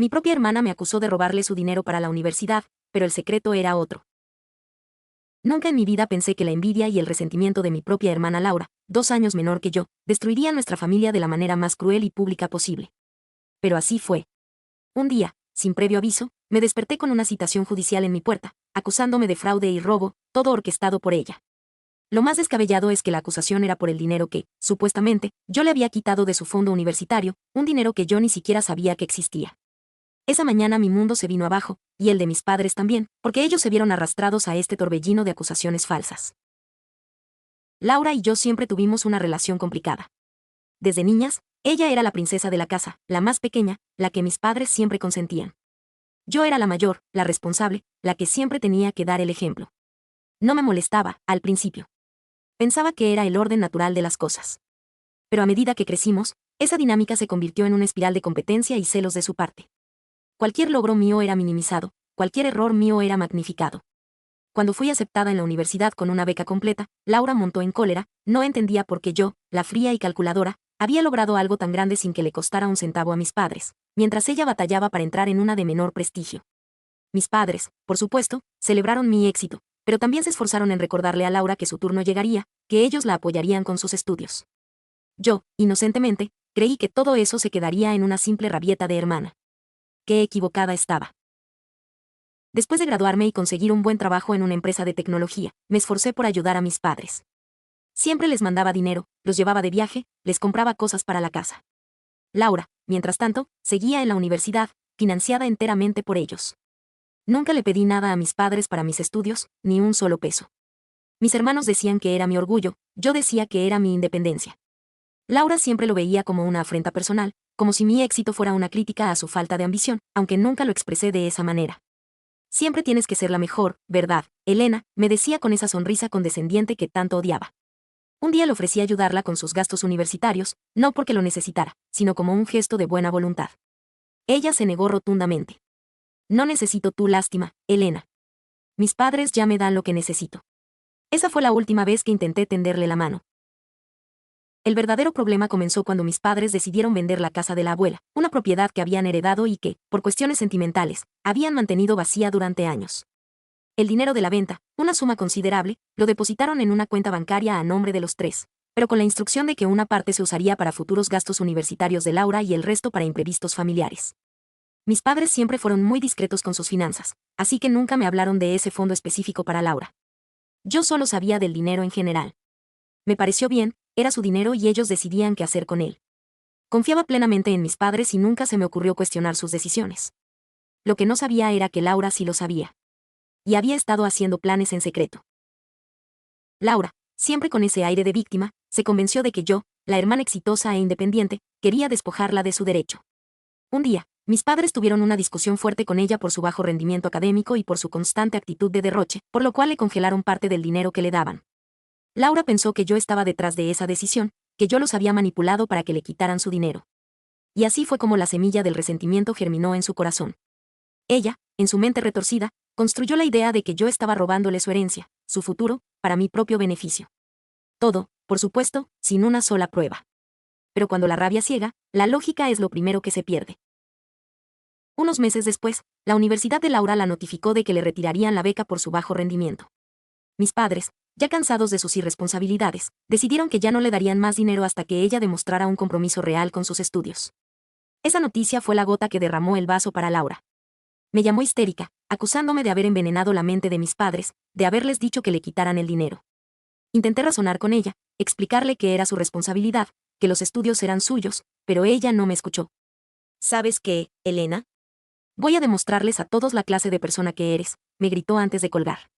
Mi propia hermana me acusó de robarle su dinero para la universidad, pero el secreto era otro. Nunca en mi vida pensé que la envidia y el resentimiento de mi propia hermana Laura, 2 años menor que yo, destruirían nuestra familia de la manera más cruel y pública posible. Pero así fue. Un día, sin previo aviso, me desperté con una citación judicial en mi puerta, acusándome de fraude y robo, todo orquestado por ella. Lo más descabellado es que la acusación era por el dinero que, supuestamente, yo le había quitado de su fondo universitario, un dinero que yo ni siquiera sabía que existía. Esa mañana mi mundo se vino abajo, y el de mis padres también, porque ellos se vieron arrastrados a este torbellino de acusaciones falsas. Laura y yo siempre tuvimos una relación complicada. Desde niñas, ella era la princesa de la casa, la más pequeña, la que mis padres siempre consentían. Yo era la mayor, la responsable, la que siempre tenía que dar el ejemplo. No me molestaba, al principio. Pensaba que era el orden natural de las cosas. Pero a medida que crecimos, esa dinámica se convirtió en una espiral de competencia y celos de su parte. Cualquier logro mío era minimizado, cualquier error mío era magnificado. Cuando fui aceptada en la universidad con una beca completa, Laura montó en cólera, no entendía por qué yo, la fría y calculadora, había logrado algo tan grande sin que le costara un centavo a mis padres, mientras ella batallaba para entrar en una de menor prestigio. Mis padres, por supuesto, celebraron mi éxito, pero también se esforzaron en recordarle a Laura que su turno llegaría, que ellos la apoyarían con sus estudios. Yo, inocentemente, creí que todo eso se quedaría en una simple rabieta de hermana. Qué equivocada estaba. Después de graduarme y conseguir un buen trabajo en una empresa de tecnología, me esforcé por ayudar a mis padres. Siempre les mandaba dinero, los llevaba de viaje, les compraba cosas para la casa. Laura, mientras tanto, seguía en la universidad, financiada enteramente por ellos. Nunca le pedí nada a mis padres para mis estudios, ni un solo peso. Mis hermanos decían que era mi orgullo, yo decía que era mi independencia. Laura siempre lo veía como una afrenta personal, como si mi éxito fuera una crítica a su falta de ambición, aunque nunca lo expresé de esa manera. Siempre tienes que ser la mejor, ¿verdad, Elena?, me decía con esa sonrisa condescendiente que tanto odiaba. Un día le ofrecí ayudarla con sus gastos universitarios, no porque lo necesitara, sino como un gesto de buena voluntad. Ella se negó rotundamente. No necesito tu lástima, Elena. Mis padres ya me dan lo que necesito. Esa fue la última vez que intenté tenderle la mano. El verdadero problema comenzó cuando mis padres decidieron vender la casa de la abuela, una propiedad que habían heredado y que, por cuestiones sentimentales, habían mantenido vacía durante años. El dinero de la venta, una suma considerable, lo depositaron en una cuenta bancaria a nombre de los tres, pero con la instrucción de que una parte se usaría para futuros gastos universitarios de Laura y el resto para imprevistos familiares. Mis padres siempre fueron muy discretos con sus finanzas, así que nunca me hablaron de ese fondo específico para Laura. Yo solo sabía del dinero en general. Me pareció bien, era su dinero y ellos decidían qué hacer con él. Confiaba plenamente en mis padres y nunca se me ocurrió cuestionar sus decisiones. Lo que no sabía era que Laura sí lo sabía. Y había estado haciendo planes en secreto. Laura, siempre con ese aire de víctima, se convenció de que yo, la hermana exitosa e independiente, quería despojarla de su derecho. Un día, mis padres tuvieron una discusión fuerte con ella por su bajo rendimiento académico y por su constante actitud de derroche, por lo cual le congelaron parte del dinero que le daban. Laura pensó que yo estaba detrás de esa decisión, que yo los había manipulado para que le quitaran su dinero. Y así fue como la semilla del resentimiento germinó en su corazón. Ella, en su mente retorcida, construyó la idea de que yo estaba robándole su herencia, su futuro, para mi propio beneficio. Todo, por supuesto, sin una sola prueba. Pero cuando la rabia ciega, la lógica es lo primero que se pierde. Unos meses después, la Universidad de Laura la notificó de que le retirarían la beca por su bajo rendimiento. Mis padres, ya cansados de sus irresponsabilidades, decidieron que ya no le darían más dinero hasta que ella demostrara un compromiso real con sus estudios. Esa noticia fue la gota que derramó el vaso para Laura. Me llamó histérica, acusándome de haber envenenado la mente de mis padres, de haberles dicho que le quitaran el dinero. Intenté razonar con ella, explicarle que era su responsabilidad, que los estudios eran suyos, pero ella no me escuchó. ¿Sabes qué, Elena? Voy a demostrarles a todos la clase de persona que eres, me gritó antes de colgar.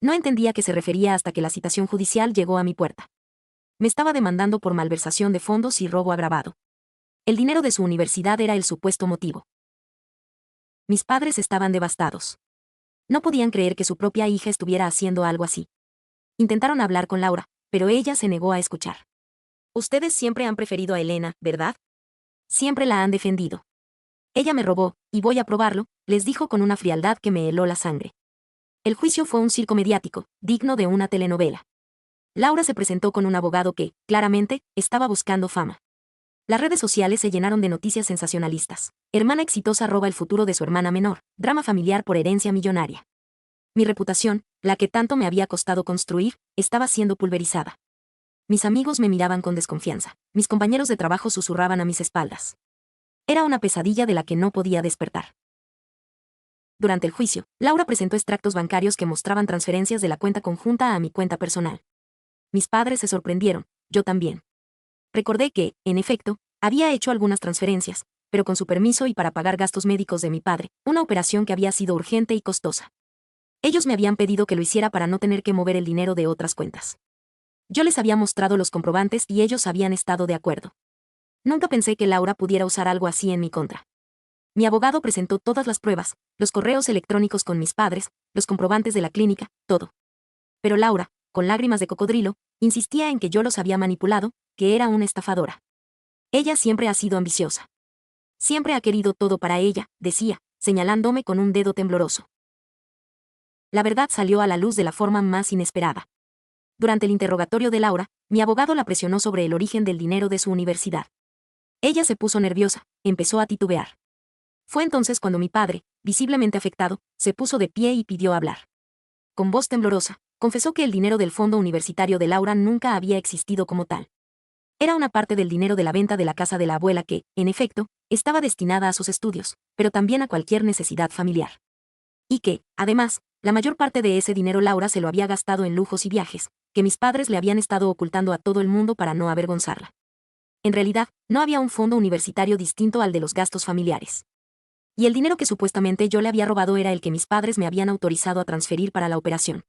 No entendía a qué se refería hasta que la citación judicial llegó a mi puerta. Me estaba demandando por malversación de fondos y robo agravado. El dinero de su universidad era el supuesto motivo. Mis padres estaban devastados. No podían creer que su propia hija estuviera haciendo algo así. Intentaron hablar con Laura, pero ella se negó a escuchar. Ustedes siempre han preferido a Elena, ¿verdad? Siempre la han defendido. Ella me robó, y voy a probarlo, les dijo con una frialdad que me heló la sangre. El juicio fue un circo mediático, digno de una telenovela. Laura se presentó con un abogado que, claramente, estaba buscando fama. Las redes sociales se llenaron de noticias sensacionalistas. Hermana exitosa roba el futuro de su hermana menor. Drama familiar por herencia millonaria. Mi reputación, la que tanto me había costado construir, estaba siendo pulverizada. Mis amigos me miraban con desconfianza. Mis compañeros de trabajo susurraban a mis espaldas. Era una pesadilla de la que no podía despertar. Durante el juicio, Laura presentó extractos bancarios que mostraban transferencias de la cuenta conjunta a mi cuenta personal. Mis padres se sorprendieron, yo también. Recordé que, en efecto, había hecho algunas transferencias, pero con su permiso y para pagar gastos médicos de mi padre, una operación que había sido urgente y costosa. Ellos me habían pedido que lo hiciera para no tener que mover el dinero de otras cuentas. Yo les había mostrado los comprobantes y ellos habían estado de acuerdo. Nunca pensé que Laura pudiera usar algo así en mi contra. Mi abogado presentó todas las pruebas, los correos electrónicos con mis padres, los comprobantes de la clínica, todo. Pero Laura, con lágrimas de cocodrilo, insistía en que yo los había manipulado, que era una estafadora. Ella siempre ha sido ambiciosa. Siempre ha querido todo para ella, decía, señalándome con un dedo tembloroso. La verdad salió a la luz de la forma más inesperada. Durante el interrogatorio de Laura, mi abogado la presionó sobre el origen del dinero de su universidad. Ella se puso nerviosa, empezó a titubear. Fue entonces cuando mi padre, visiblemente afectado, se puso de pie y pidió hablar. Con voz temblorosa, confesó que el dinero del fondo universitario de Laura nunca había existido como tal. Era una parte del dinero de la venta de la casa de la abuela que, en efecto, estaba destinada a sus estudios, pero también a cualquier necesidad familiar. Y que, además, la mayor parte de ese dinero Laura se lo había gastado en lujos y viajes, que mis padres le habían estado ocultando a todo el mundo para no avergonzarla. En realidad, no había un fondo universitario distinto al de los gastos familiares. Y el dinero que supuestamente yo le había robado era el que mis padres me habían autorizado a transferir para la operación.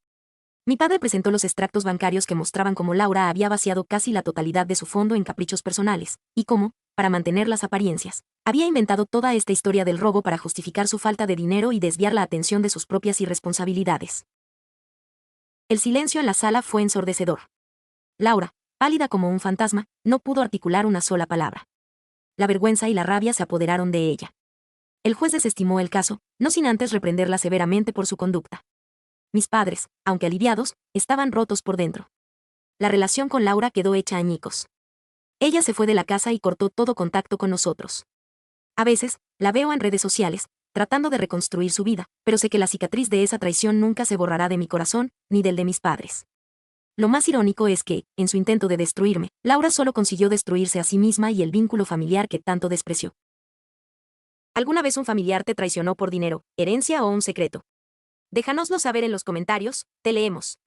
Mi padre presentó los extractos bancarios que mostraban cómo Laura había vaciado casi la totalidad de su fondo en caprichos personales, y cómo, para mantener las apariencias, había inventado toda esta historia del robo para justificar su falta de dinero y desviar la atención de sus propias irresponsabilidades. El silencio en la sala fue ensordecedor. Laura, pálida como un fantasma, no pudo articular una sola palabra. La vergüenza y la rabia se apoderaron de ella. El juez desestimó el caso, no sin antes reprenderla severamente por su conducta. Mis padres, aunque aliviados, estaban rotos por dentro. La relación con Laura quedó hecha añicos. Ella se fue de la casa y cortó todo contacto con nosotros. A veces, la veo en redes sociales, tratando de reconstruir su vida, pero sé que la cicatriz de esa traición nunca se borrará de mi corazón, ni del de mis padres. Lo más irónico es que, en su intento de destruirme, Laura solo consiguió destruirse a sí misma y el vínculo familiar que tanto despreció. ¿Alguna vez un familiar te traicionó por dinero, herencia o un secreto? Déjanoslo saber en los comentarios, te leemos.